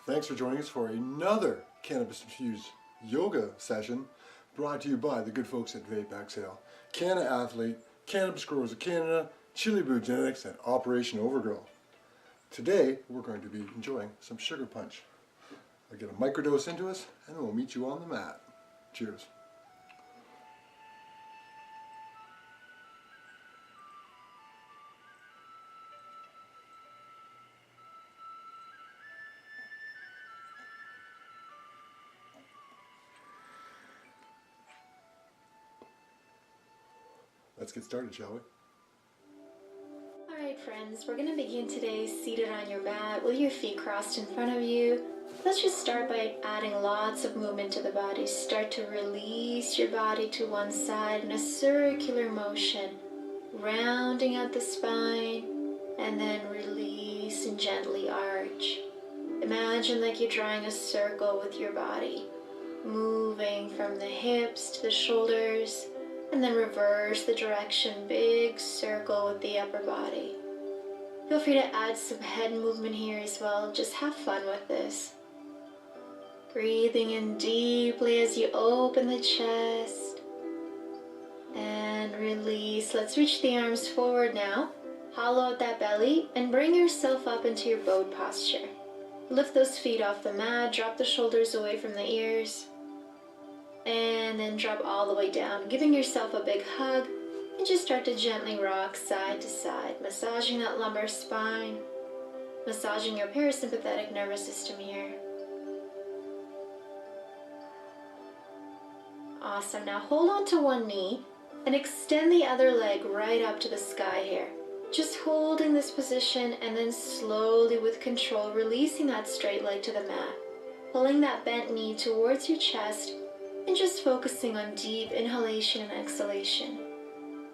Thanks for joining us for another Cannabis Infused yoga session brought to you by the good folks at Vapexhale, Canna Athlete, Cannabis Growers of Canada, Chili Boo Genetics, and Operation Overgrow. Today we're going to be enjoying some sugar punch. I'll get a microdose into us and then we'll meet you on the mat. Cheers. Let's get started, shall we? Alright friends, we're going to begin today seated on your mat with your feet crossed in front of you. Let's just start by adding lots of movement to the body. Start to release your body to one side in a circular motion, rounding out the spine, and then release and gently arch. Imagine like you're drawing a circle with your body, moving from the hips to the shoulders, and then reverse the direction, big circle with the upper body. Feel free to add some head movement here as well, just have fun with this. Breathing in deeply as you open the chest, and release. Let's reach the arms forward now, hollow out that belly, and bring yourself up into your boat posture. Lift those feet off the mat, drop the shoulders away from the ears, and then drop all the way down, giving yourself a big hug, and just start to gently rock side to side, massaging that lumbar spine, massaging your parasympathetic nervous system here. Awesome. Now hold on to one knee and extend the other leg right up to the sky here. Just holding this position and then slowly with control releasing that straight leg to the mat, pulling that bent knee towards your chest, and just focusing on deep inhalation and exhalation.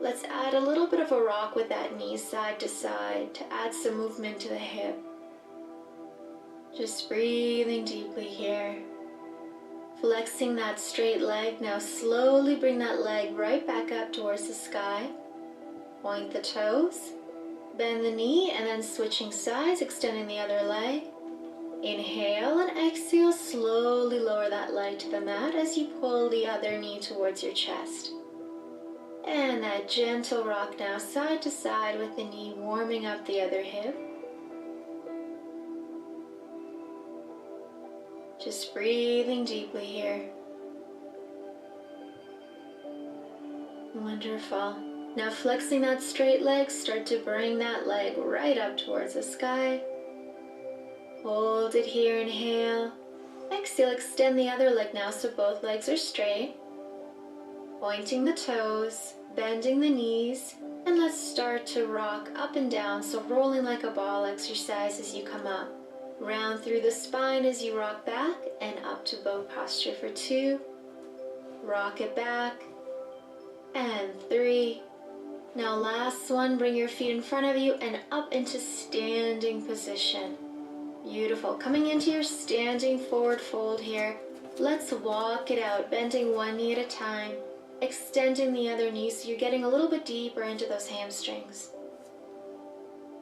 Let's add a little bit of a rock with that knee side to side to add some movement to the hip. Just breathing deeply here. Flexing that straight leg. Now slowly bring that leg right back up towards the sky. Point the toes, bend the knee, and then switching sides, extending the other leg. Inhale and exhale, slowly lower that leg to the mat as you pull the other knee towards your chest. And that gentle rock now side to side with the knee warming up the other hip. Just breathing deeply here. Wonderful. Now flexing that straight leg, start to bring that leg right up towards the sky. Hold it here, inhale. Exhale, extend the other leg now so both legs are straight. Pointing the toes, bending the knees, and let's start to rock up and down, so rolling like a ball exercise as you come up. Round through the spine as you rock back and up to boat posture for 2. Rock it back, and 3. Now last one, bring your feet in front of you and up into standing position. Beautiful. Coming into your standing forward fold here. Let's walk it out, bending one knee at a time, extending the other knee so you're getting a little bit deeper into those hamstrings.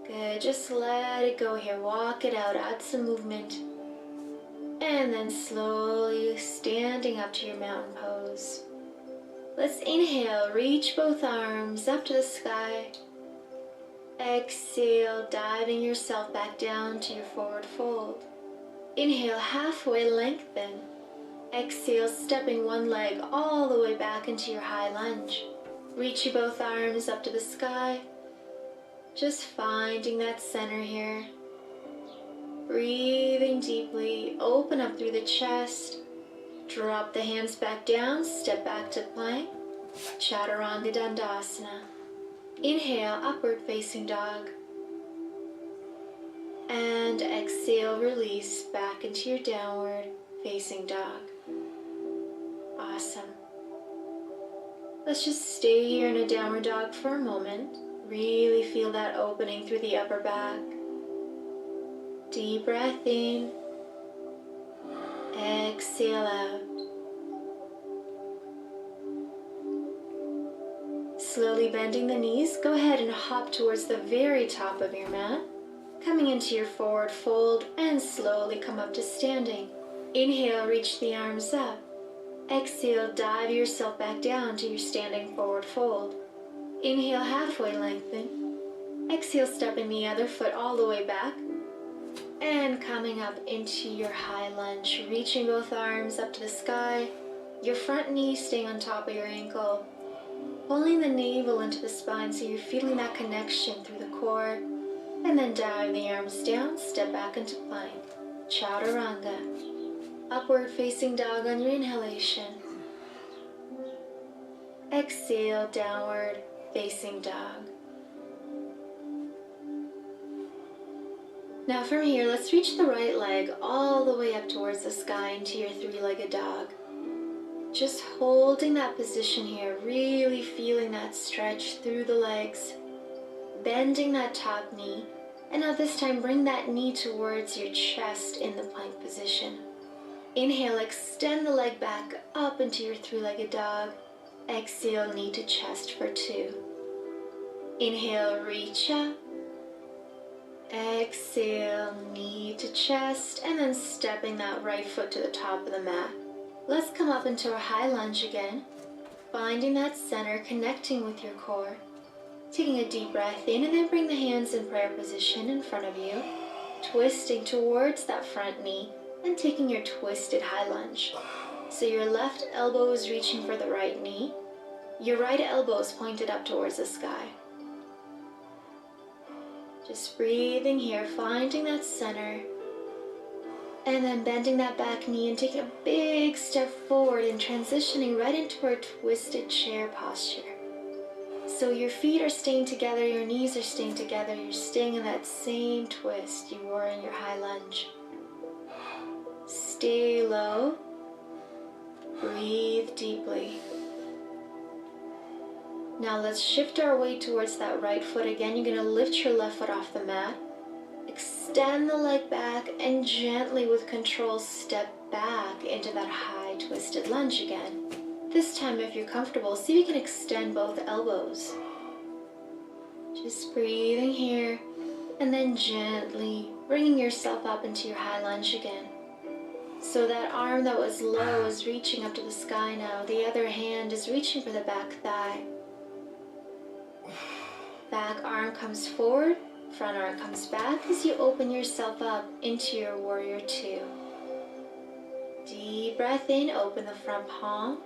Good. Just let it go here. Walk it out. Add some movement. And then slowly standing up to your mountain pose. Let's inhale. Reach both arms up to the sky. Exhale, diving yourself back down to your forward fold. Inhale, halfway lengthen. Exhale, stepping one leg all the way back into your high lunge. Reach your both arms up to the sky. Just finding that center here. Breathing deeply, open up through the chest. Drop the hands back down, step back to plank. Chaturanga Dandasana. Inhale, upward facing dog. And exhale, release back into your downward facing dog. Awesome. Let's just stay here in a downward dog for a moment. Really feel that opening through the upper back. Deep breath in. Exhale out. Slowly bending the knees, go ahead and hop towards the very top of your mat. Coming into your forward fold and slowly come up to standing. Inhale, reach the arms up. Exhale, dive yourself back down to your standing forward fold. Inhale, halfway lengthen. Exhale, stepping the other foot all the way back. And coming up into your high lunge, reaching both arms up to the sky. Your front knee staying on top of your ankle. Pulling the navel into the spine so you're feeling that connection through the core. And then dive the arms down, step back into plank. Chaturanga. Upward facing dog on your inhalation. Exhale, downward facing dog. Now from here, let's reach the right leg all the way up towards the sky into your three-legged dog. Just holding that position here, really feeling that stretch through the legs. Bending that top knee. And now this time, bring that knee towards your chest in the plank position. Inhale, extend the leg back up into your three-legged dog. Exhale, knee to chest for 2. Inhale, reach up. Exhale, knee to chest, and then stepping that right foot to the top of the mat. Let's come up into a high lunge again, finding that center, connecting with your core. Taking a deep breath in, and then bring the hands in prayer position in front of you, twisting towards that front knee, and taking your twisted high lunge. So your left elbow is reaching for the right knee, your right elbow is pointed up towards the sky. Just breathing here, finding that center, and then bending that back knee and taking a big step forward and transitioning right into our twisted chair posture. So your feet are staying together, your knees are staying together, you're staying in that same twist you were in your high lunge. Stay low, breathe deeply. Now let's shift our weight towards that right foot again. You're going to lift your left foot off the mat, extend the leg back, and gently with control step back into that high twisted lunge again. This time, if you're comfortable, see if you can extend both elbows. Just breathing here, and then gently bringing yourself up into your high lunge again. So that arm that was low is reaching up to the sky now. The other hand is reaching for the back thigh. Back arm comes forward, front arm comes back as you open yourself up into your warrior 2. Deep breath in, open the front palm,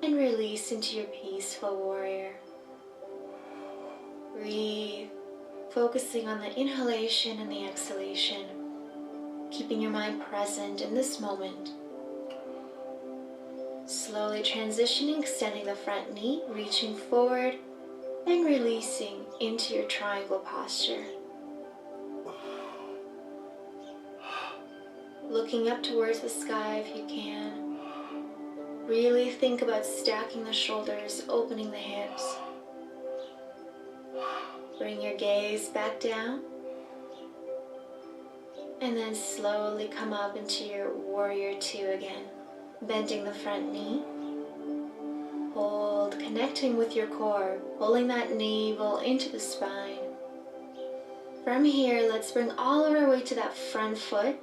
and release into your peaceful warrior. Breathe, focusing on the inhalation and the exhalation, keeping your mind present in this moment. Slowly transitioning, extending the front knee, reaching forward, and releasing into your triangle posture. Looking up towards the sky if you can. Really think about stacking the shoulders, opening the hips. Bring your gaze back down. And then slowly come up into your warrior 2 again. Bending the front knee. Hold, connecting with your core, pulling that navel into the spine. From here, let's bring all of our weight to that front foot.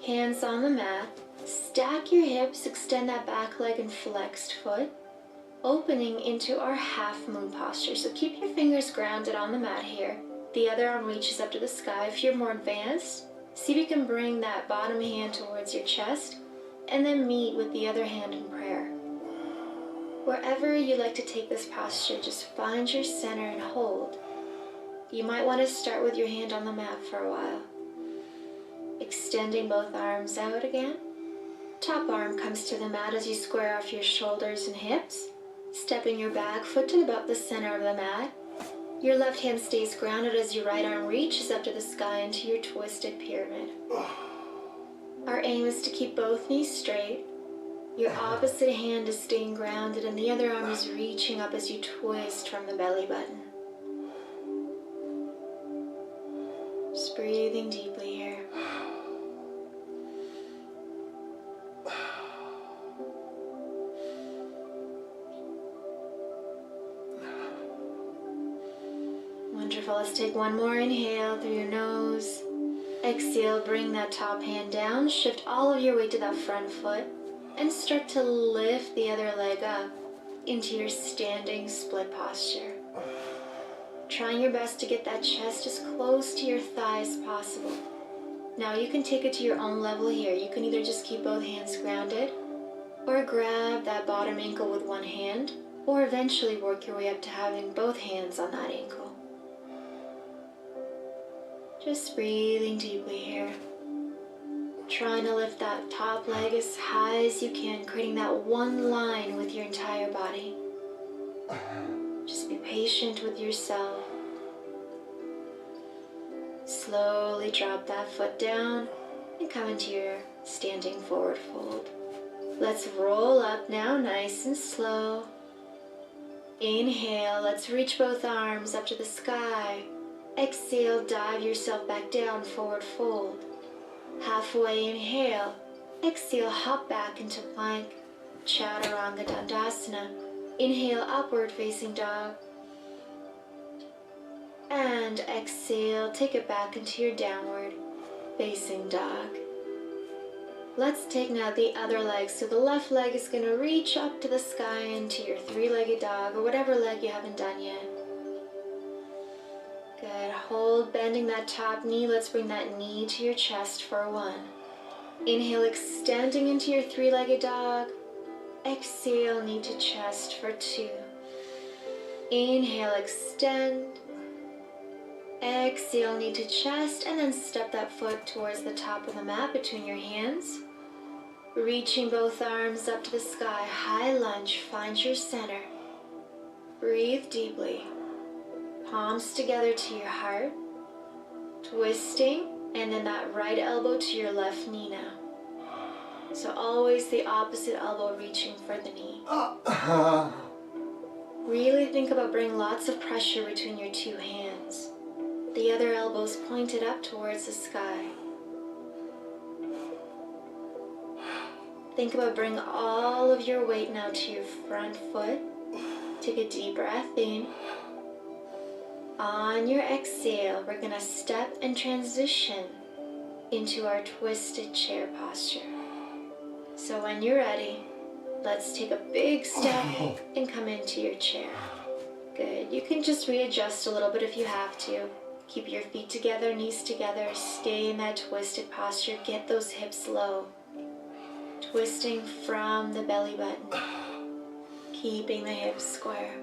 Hands on the mat. Stack your hips, extend that back leg and flexed foot. Opening into our half moon posture. So keep your fingers grounded on the mat here. The other arm reaches up to the sky. If you're more advanced, see if you can bring that bottom hand towards your chest and then meet with the other hand in prayer. Wherever you like to take this posture, just find your center and hold. You might want to start with your hand on the mat for a while. Extending both arms out again. Top arm comes to the mat as you square off your shoulders and hips. Stepping your back foot to about the center of the mat. Your left hand stays grounded as your right arm reaches up to the sky into your twisted pyramid. Our aim is to keep both knees straight. Your opposite hand is staying grounded and the other arm is reaching up as you twist from the belly button. Just breathing deeply here. Wonderful. Let's take one more inhale through your nose. Exhale, bring that top hand down. Shift all of your weight to that front foot and start to lift the other leg up into your standing split posture. Trying your best to get that chest as close to your thigh as possible. Now you can take it to your own level here. You can either just keep both hands grounded or grab that bottom ankle with one hand, or eventually work your way up to having both hands on that ankle. Just breathing deeply here. Trying to lift that top leg as high as you can, creating that one line with your entire body. Just be patient with yourself. Slowly drop that foot down and come into your standing forward fold. Let's roll up now, nice and slow. Inhale, let's reach both arms up to the sky. Exhale, dive yourself back down, forward fold. Halfway inhale, exhale, hop back into plank, chaturanga dandasana. Inhale, upward facing dog. And exhale, take it back into your downward facing dog. Let's take now the other leg. So the left leg is going to reach up to the sky into your three-legged dog or whatever leg you haven't done yet. Good. Hold, bending that top knee. Let's bring that knee to your chest for 1. Inhale, extending into your three-legged dog. Exhale, knee to chest for 2. Inhale, extend. Exhale, knee to chest, and then step that foot towards the top of the mat between your hands. Reaching both arms up to the sky, high lunge, find your center. Breathe deeply. Palms together to your heart. Twisting, and then that right elbow to your left knee now. So always the opposite elbow reaching for the knee. Really think about bringing lots of pressure between your two hands. The other elbow's pointed up towards the sky. Think about bringing all of your weight now to your front foot. Take a deep breath in. On your exhale, we're going to step and transition into our twisted chair posture. So when you're ready, let's take a big step and come into your chair. Good. You can just readjust a little bit if you have to. Keep your feet together, knees together. Stay in that twisted posture. Get those hips low. Twisting from the belly button. Keeping the hips square.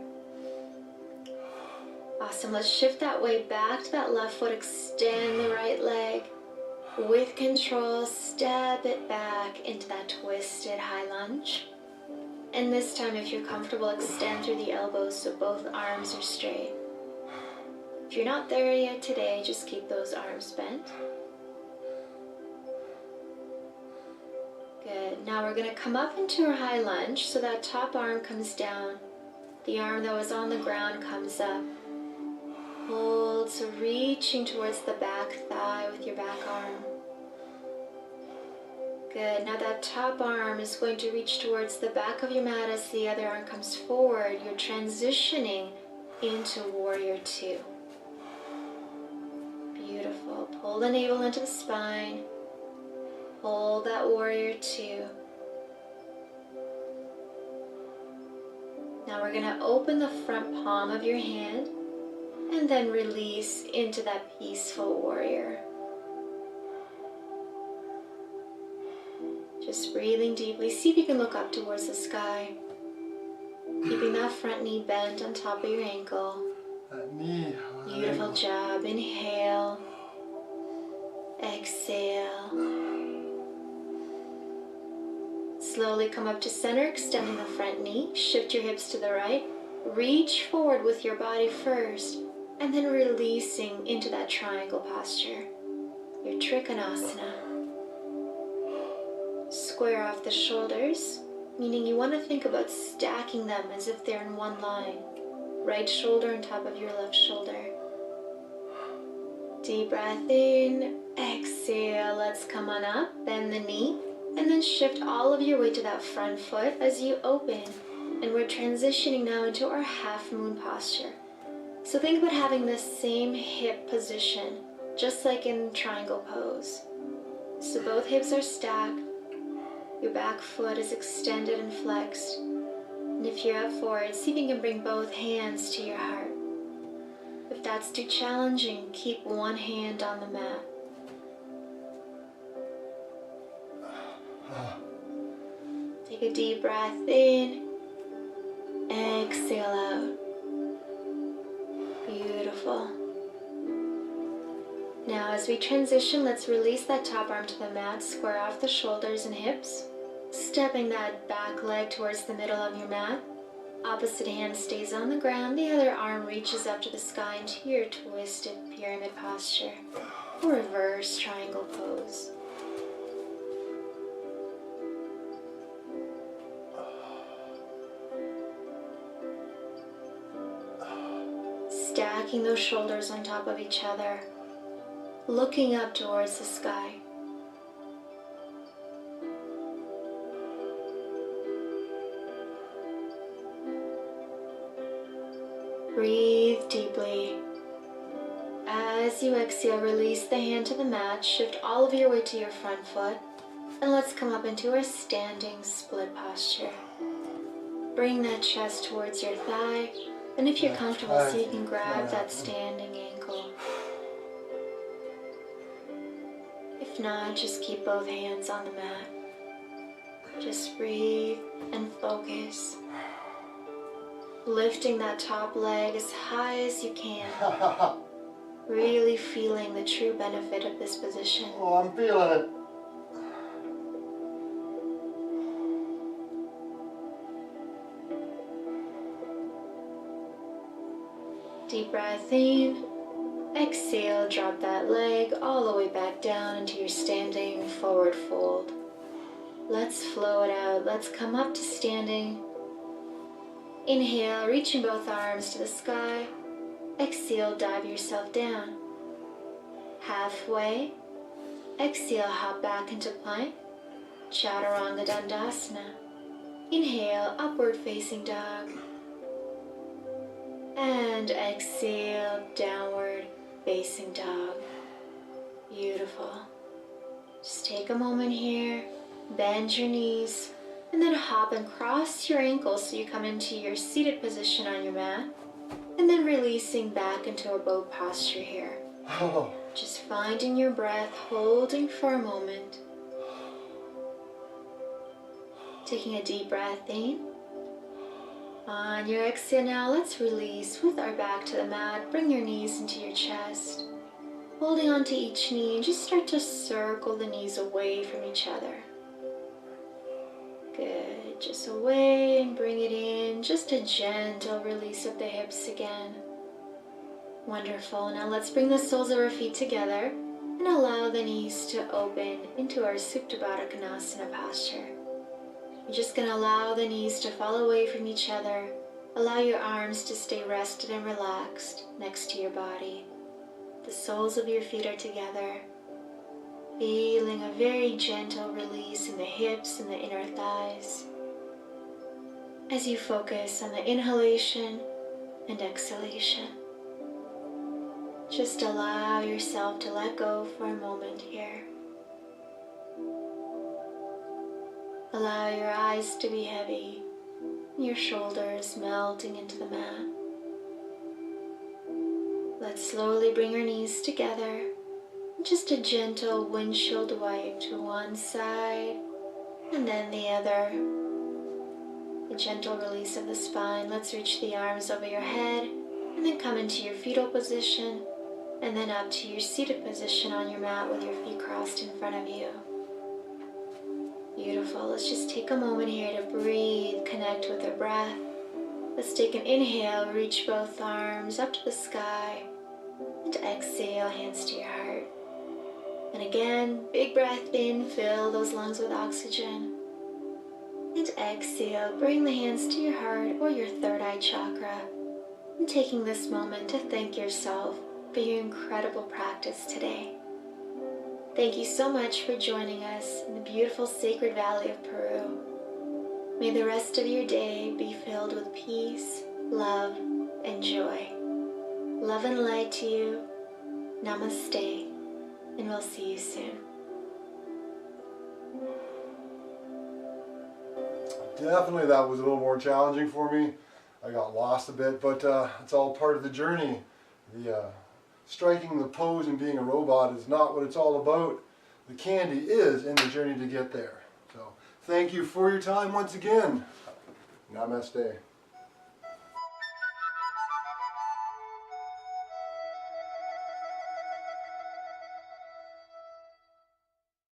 Awesome. Let's shift that weight back to that left foot. Extend the right leg. With control, step it back into that twisted high lunge. And this time, if you're comfortable, extend through the elbows so both arms are straight. If you're not there yet today, just keep those arms bent. Good. Now we're going to come up into our high lunge so that top arm comes down. The arm that was on the ground comes up. Hold, so reaching towards the back thigh with your back arm. Good. Now that top arm is going to reach towards the back of your mat as the other arm comes forward. You're transitioning into Warrior 2. Beautiful. Pull the navel into the spine. Hold that Warrior 2. Now we're going to open the front palm of your hand and then release into that peaceful warrior. Just breathing deeply. See if you can look up towards the sky. Keeping that front knee bent on top of your ankle. Beautiful job. Inhale. Exhale. Slowly come up to center, extending the front knee. Shift your hips to the right. Reach forward with your body first, and then releasing into that triangle posture. Your Trikonasana. Square off the shoulders, meaning you want to think about stacking them as if they're in one line. Right shoulder on top of your left shoulder. Deep breath in, exhale, let's come on up, bend the knee, and then shift all of your weight to that front foot as you open. And we're transitioning now into our half moon posture. So think about having the same hip position, just like in triangle pose. So both hips are stacked, your back foot is extended and flexed, and if you're up for it, see if you can bring both hands to your heart. If that's too challenging, keep one hand on the mat. Take a deep breath in, exhale out. Beautiful. Now as we transition, let's release that top arm to the mat, square off the shoulders and hips, stepping that back leg towards the middle of your mat. Opposite hand stays on the ground, the other arm reaches up to the sky into your twisted pyramid posture, or reverse triangle pose. Stacking those shoulders on top of each other, looking up towards the sky. Breathe deeply. As you exhale, release the hand to the mat, shift all of your weight to your front foot, and let's come up into our standing split posture. Bring that chest towards your thigh, and if you're comfortable, so you can grab that standing ankle. If not, just keep both hands on the mat. Just breathe and focus. Lifting that top leg as high as you can. Really feeling the true benefit of this position. Oh, I'm feeling it. Deep breath in. Exhale, drop that leg all the way back down into your standing forward fold. Let's flow it out. Let's come up to standing. Inhale, reaching both arms to the sky. Exhale, dive yourself down. Halfway. Exhale, hop back into plank. Chaturanga Dandasana. Inhale, upward facing dog. And exhale, downward facing dog. Beautiful. Just take a moment here, bend your knees, and then hop and cross your ankles so you come into your seated position on your mat, and then releasing back into a boat posture here. Just finding your breath, holding for a moment. Taking a deep breath in. On your exhale now, let's release with our back to the mat. Bring your knees into your chest. Holding onto each knee, and just start to circle the knees away from each other. Good. Just away and bring it in. Just a gentle release of the hips again. Wonderful. Now let's bring the soles of our feet together and allow the knees to open into our Supta Baddha Konasana posture. You're just going to allow the knees to fall away from each other. Allow your arms to stay rested and relaxed next to your body. The soles of your feet are together. Feeling a very gentle release in the hips and the inner thighs. As you focus on the inhalation and exhalation. Just allow yourself to let go for a moment here. Allow your eyes to be heavy, your shoulders melting into the mat. Let's slowly bring your knees together. Just a gentle windshield wipe to one side and then the other. A gentle release of the spine. Let's reach the arms over your head and then come into your fetal position and then up to your seated position on your mat with your feet crossed in front of you. Beautiful. Let's just take a moment here to breathe, connect with our breath. Let's take an inhale, reach both arms up to the sky, and exhale, hands to your heart. And again, big breath in, fill those lungs with oxygen. And exhale, bring the hands to your heart or your third eye chakra. And taking this moment to thank yourself for your incredible practice today. Thank you so much for joining us in the beautiful sacred valley of Peru. May the rest of your day be filled with peace, love, and joy. Love and light to you. Namaste. And we'll see you soon. Definitely that was a little more challenging for me. I got lost a bit, but it's all part of the journey. The striking the pose and being a robot is not what it's all about. The candy is in the journey to get there. So thank you for your time once again. Namaste.